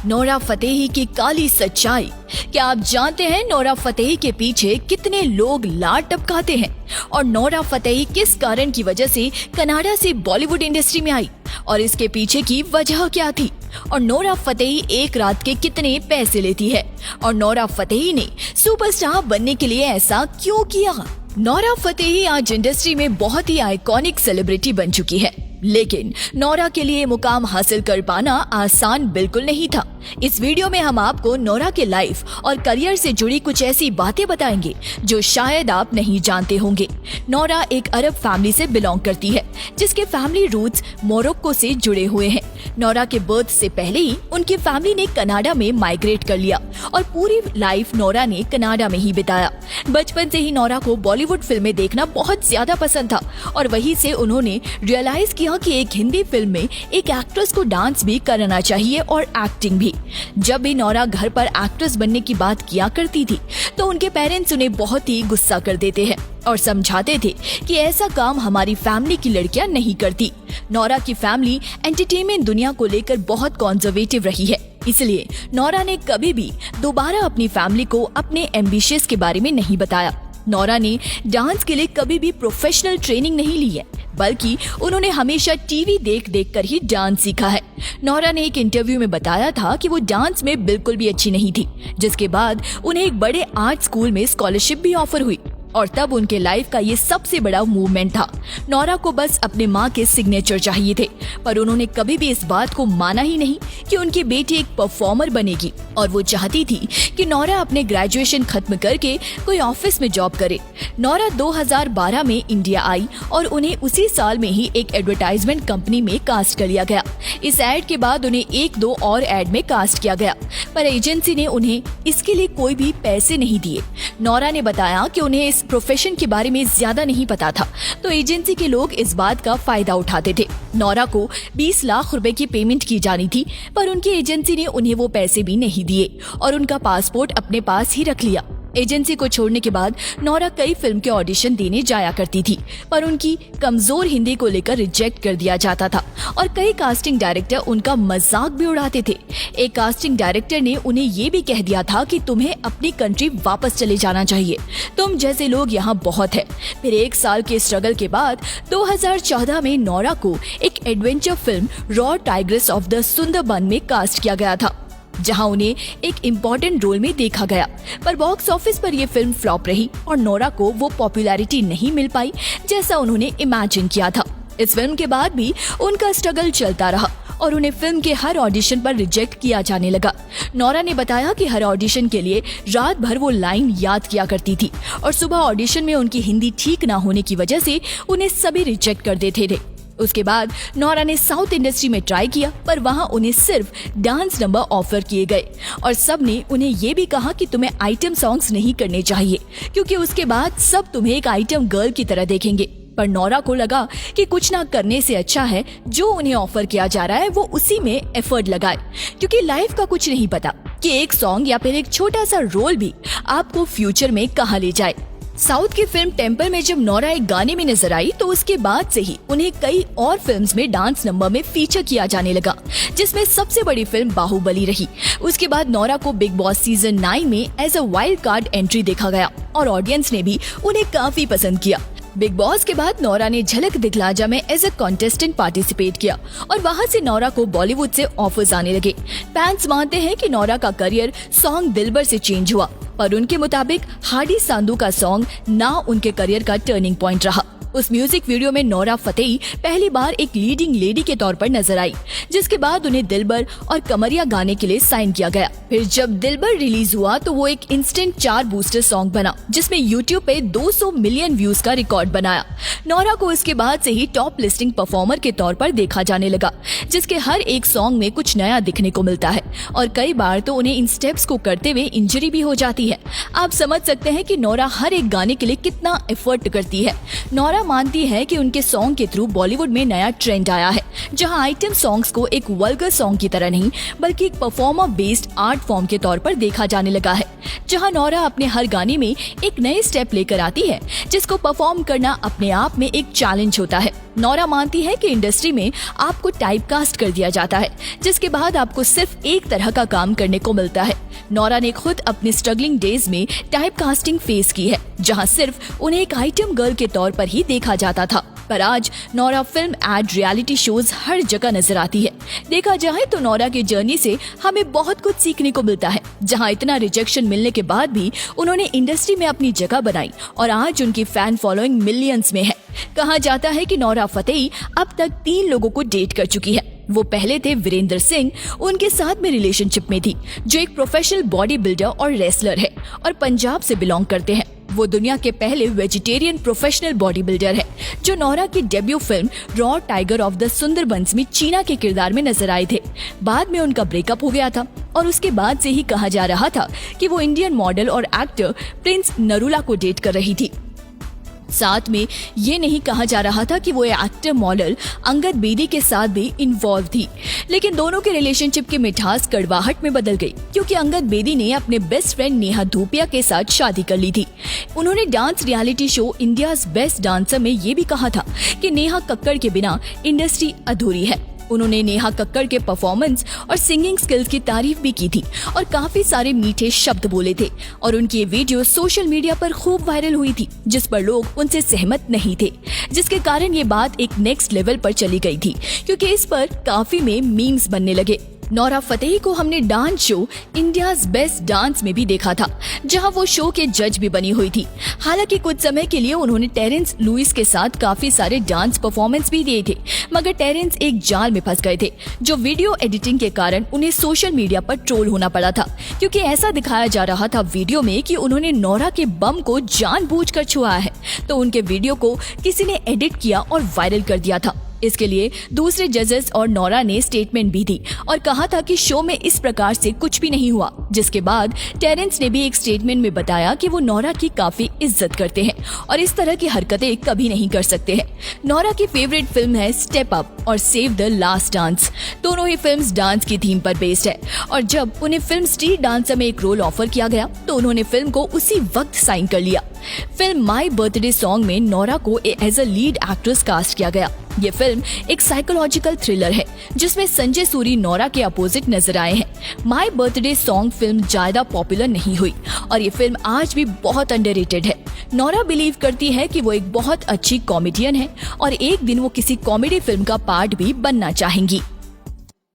Nora Fatehi की काली सच्चाई। क्या आप जानते हैं नोरा फतेही के पीछे कितने लोग लार टपकाते हैं और नोरा फतेही किस कारण की वजह से कनाडा से बॉलीवुड इंडस्ट्री में आई और इसके पीछे की वजह क्या थी और नोरा फतेही एक रात के कितने पैसे लेती है और नोरा फतेही ने सुपरस्टार बनने के लिए ऐसा क्यों किया। नोरा फतेही आज इंडस्ट्री में बहुत ही आइकॉनिक सेलिब्रिटी बन चुकी है, लेकिन नोरा के लिए मुकाम हासिल कर पाना आसान बिल्कुल नहीं था। इस वीडियो में हम आपको नोरा के लाइफ और करियर से जुड़ी कुछ ऐसी बातें बताएंगे जो शायद आप नहीं जानते होंगे। नोरा एक अरब फैमिली से बिलोंग करती है जिसके फैमिली रूट्स मोरक्को से जुड़े हुए हैं। नोरा के बर्थ से पहले ही उनकी फैमिली ने कनाडा में माइग्रेट कर लिया और पूरी लाइफ नोरा ने कनाडा में ही बिताया। बचपन से ही नोरा को बॉलीवुड फिल्में देखना बहुत ज्यादा पसंद था और वहीं से उन्होंने रियलाइज किया कि एक हिंदी फिल्म में एक एक्ट्रेस को डांस भी करना चाहिए और एक्टिंग भी। जब भी नोरा घर पर एक्ट्रेस बनने की बात किया करती थी तो उनके पेरेंट्स उन्हें बहुत ही गुस्सा कर देते हैं और समझाते थे कि ऐसा काम हमारी फैमिली की लड़कियां नहीं करती। नोरा की फैमिली एंटरटेनमेंट दुनिया को लेकर बहुत कॉन्जर्वेटिव रही है, इसलिए नोरा ने कभी भी दोबारा अपनी फैमिली को अपने एम्बिशंस के बारे में नहीं बताया। नोरा ने डांस के लिए कभी भी प्रोफेशनल ट्रेनिंग नहीं ली है, बल्कि उन्होंने हमेशा टीवी देख देख कर ही डांस सीखा है। नोरा ने एक इंटरव्यू में बताया था कि वो डांस में बिल्कुल भी अच्छी नहीं थी, जिसके बाद उन्हें एक बड़े आर्ट स्कूल में स्कॉलरशिप भी ऑफर हुई और तब उनके लाइफ का ये सबसे बड़ा मूवमेंट था। नोरा को बस अपने माँ के सिग्नेचर चाहिए थे, पर उन्होंने कभी भी इस बात को माना ही नहीं कि उनकी बेटी एक परफॉर्मर बनेगी और वो चाहती थी कि नोरा अपने ग्रेजुएशन खत्म करके कोई ऑफिस में जॉब करे। नोरा 2012 में इंडिया आई और उन्हें उसी साल में ही एक एडवर्टाइजमेंट कंपनी में कास्ट कर लिया गया। इस एड के बाद उन्हें एक दो और एड में कास्ट किया गया, पर एजेंसी ने उन्हें इसके लिए कोई भी पैसे नहीं दिए। नोरा ने बताया कि उन्हें इस प्रोफेशन के बारे में ज्यादा नहीं पता था, तो एजेंसी के लोग इस बात का फायदा उठाते थे। नोरा को 20 लाख रुपए की पेमेंट की जानी थी, पर उनकी एजेंसी ने उन्हें वो पैसे भी नहीं दिए और उनका पासपोर्ट अपने पास ही रख लिया। एजेंसी को छोड़ने के बाद नोरा कई फिल्म के ऑडिशन देने जाया करती थी, पर उनकी कमजोर हिंदी को लेकर रिजेक्ट कर दिया जाता था और कई कास्टिंग डायरेक्टर उनका मजाक भी उड़ाते थे। एक कास्टिंग डायरेक्टर ने उन्हें ये भी कह दिया था कि तुम्हें अपनी कंट्री वापस चले जाना चाहिए, तुम जैसे लोग यहाँ बहुत है। फिर एक साल के स्ट्रगल के बाद 2014 में नोरा को एक adventure film raw tigress of the Sundarban में कास्ट किया गया था, जहां उन्हें एक इम्पोर्टेंट रोल में देखा गया, पर बॉक्स ऑफिस पर यह फिल्म फ्लॉप रही और नोरा को वो पॉपुलैरिटी नहीं मिल पाई जैसा उन्होंने इमेजिन किया था। इस फिल्म के बाद भी उनका स्ट्रगल चलता रहा और उन्हें फिल्म के हर ऑडिशन पर रिजेक्ट किया जाने लगा। नोरा ने बताया कि हर ऑडिशन के लिए रात भर वो लाइन याद किया करती थी और सुबह ऑडिशन में उनकी हिंदी ठीक ना होने की वजह से उन्हें सभी रिजेक्ट कर देते थे। उसके बाद नोरा ने साउथ इंडस्ट्री में ट्राई किया, पर वहां उन्हें सिर्फ डांस नंबर ऑफर किए गए और सब ने उन्हें ये भी कहा कि तुम्हें आइटम सॉन्ग्स नहीं करने चाहिए, क्योंकि उसके बाद सब तुम्हें एक आइटम गर्ल की तरह देखेंगे। पर नोरा को लगा कि कुछ ना करने से अच्छा है जो उन्हें ऑफर किया जा रहा है वो उसी में एफर्ट लगाए, क्योंकि लाइफ का कुछ नहीं पता कि एक सॉन्ग या फिर एक छोटा सा रोल भी आपको फ्यूचर में कहाँ ले जाए। साउथ की फिल्म टेम्पल में जब नोरा एक गाने में नजर आई तो उसके बाद से ही उन्हें कई और फिल्म्स में डांस नंबर में फीचर किया जाने लगा, जिसमें सबसे बड़ी फिल्म बाहुबली रही। उसके बाद नोरा को बिग बॉस सीजन 9 में as a wild card entry देखा गया और ऑडियंस ने भी उन्हें काफी पसंद किया। बिग बॉस के बाद नोरा ने झलक दिखला जा में एज अ कॉन्टेस्टेंट पार्टिसिपेट किया और वहां से नोरा को बॉलीवुड से ऑफर्स आने लगे। फैंस मानते हैं कि नोरा का करियर सॉन्ग दिलबर से चेंज हुआ, पर उनके मुताबिक हाडी सांधू का सॉन्ग ना उनके करियर का टर्निंग पॉइंट रहा। उस म्यूजिक वीडियो में नोरा फतेही पहली बार एक लीडिंग लेडी के तौर पर नजर आई, जिसके बाद उन्हें दिलबर और कमरिया गाने के लिए साइन किया गया। फिर जब दिलबर रिलीज हुआ तो वो एक इंस्टेंट चार्ट बूस्टर सॉन्ग बना, जिसमें यूट्यूब पे 200 मिलियन व्यूज का रिकॉर्ड बनाया। नोरा को इसके बाद से ही टॉप लिस्टिंग परफॉर्मर के तौर पर देखा जाने लगा, जिसके हर एक सॉन्ग में कुछ नया दिखने को मिलता है और कई बार तो उन्हें इन स्टेप्स को करते हुए इंजरी भी हो जाती है। आप समझ सकते हैं कि नोरा हर एक गाने के लिए कितना एफर्ट करती है। नोरा मानती है कि उनके सॉन्ग के थ्रू बॉलीवुड में नया ट्रेंड आया है, जहां आइटम सॉन्ग्स को एक वल्गर सॉन्ग की तरह नहीं बल्कि एक परफॉर्मर बेस्ड आर्ट फॉर्म के तौर पर देखा जाने लगा है। जहां नोरा अपने हर गाने में एक नए स्टेप लेकर आती है, जिसको परफॉर्म करना अपने आप में एक चैलेंज होता है। नोरा मानती है कि इंडस्ट्री में आपको टाइपकास्ट कर दिया जाता है, जिसके बाद आपको सिर्फ एक तरह का काम करने को मिलता है। नोरा ने खुद अपनी स्ट्रगलिंग डेज में टाइपकास्टिंग फेस की है, जहां सिर्फ उन्हें एक आइटम गर्ल के तौर पर ही देखा जाता था। पर आज Nora film, ad, reality shows हर जगह नजर आती है। देखा जाए तो नोरा की जर्नी से हमें बहुत कुछ सीखने को मिलता है, जहां इतना रिजेक्शन मिलने के बाद भी उन्होंने इंडस्ट्री में अपनी जगह बनाई और आज उनकी फैन फॉलोइंग मिलियंस में है। कहा जाता है कि नोरा फतेही अब तक 3 लोगों को डेट कर चुकी है। वो पहले थे वीरेंद्र सिंह, उनके साथ में रिलेशनशिप में थी, जो एक प्रोफेशनल बॉडी बिल्डर और रेसलर है और पंजाब से बिलोंग करते हैं। वो दुनिया के पहले वेजिटेरियन प्रोफेशनल बॉडी बिल्डर है, जो नोरा की debut film raw tiger of the Sundarbans में चीना के किरदार में नजर आए थे। बाद में उनका ब्रेकअप हो गया था और उसके बाद से ही कहा जा रहा था कि वो इंडियन मॉडल और एक्टर प्रिंस नरूला को डेट कर रही थी। साथ में ये नहीं कहा जा रहा था कि वो एक्टर मॉडल अंगद बेदी के साथ भी इन्वॉल्व थी, लेकिन दोनों के रिलेशनशिप की मिठास कड़वाहट में बदल गई, क्योंकि अंगद बेदी ने अपने बेस्ट फ्रेंड नेहा धूपिया के साथ शादी कर ली थी। उन्होंने dance reality show India's best dancer में ये भी कहा था कि नेहा कक्कड़ के बिना इंडस्ट्री अधूरी है। उन्होंने नेहा कक्कड़ के परफॉर्मेंस और सिंगिंग स्किल्स की तारीफ भी की थी और काफी सारे मीठे शब्द बोले थे और उनकी ये वीडियो सोशल मीडिया पर खूब वायरल हुई थी, जिस पर लोग उनसे सहमत नहीं थे, जिसके कारण ये बात एक नेक्स्ट लेवल पर चली गई थी, क्योंकि इस पर काफी में मीम्स बनने लगे। नोरा फतेही को हमने dance show India's best dance में भी देखा था, जहां वो शो के जज भी बनी हुई थी। हालांकि कुछ समय के लिए उन्होंने टेरेंस लुइस के साथ काफी सारे डांस परफॉर्मेंस भी दिए थे, मगर टेरेंस एक जाल में फंस गए थे, जो वीडियो एडिटिंग के कारण उन्हें सोशल मीडिया पर ट्रोल होना पड़ा था, क्योंकि ऐसा दिखाया जा रहा था वीडियो में कि उन्होंने नोरा के बम को जानबूझकर छुआ है, तो उनके वीडियो को किसी ने एडिट किया और वायरल कर दिया था। इसके लिए दूसरे जजेस और नोरा ने स्टेटमेंट भी दी और कहा था कि शो में इस प्रकार से कुछ भी नहीं हुआ, जिसके बाद टेरेंस ने भी एक स्टेटमेंट में बताया कि वो नोरा की काफी इज्जत करते हैं और इस तरह की हरकतें कभी नहीं कर सकते हैं। नोरा की फेवरेट फिल्म है स्टेप अप और सेव द लास्ट डांस। दोनों ही फिल्म्स डांस की थीम पर बेस्ड है और जब उन्हें फिल्म स्ट्रीट डांसर में एक रोल ऑफर किया गया तो उन्होंने फिल्म को उसी वक्त साइन कर लिया। फिल्म माई बर्थडे सॉन्ग में नोरा को as a lead actress cast किया गया। ये फिल्म एक साइकोलॉजिकल थ्रिलर है, जिसमें संजय सूरी नोरा के अपोजिट नजर आए हैं। माई बर्थडे सॉन्ग फिल्म ज्यादा पॉपुलर नहीं हुई और ये फिल्म आज भी बहुत अंडररेटेड है। नोरा बिलीव करती है कि वो एक बहुत अच्छी कॉमेडियन है और एक दिन वो किसी कॉमेडी फिल्म का पार्ट भी बनना चाहेंगी।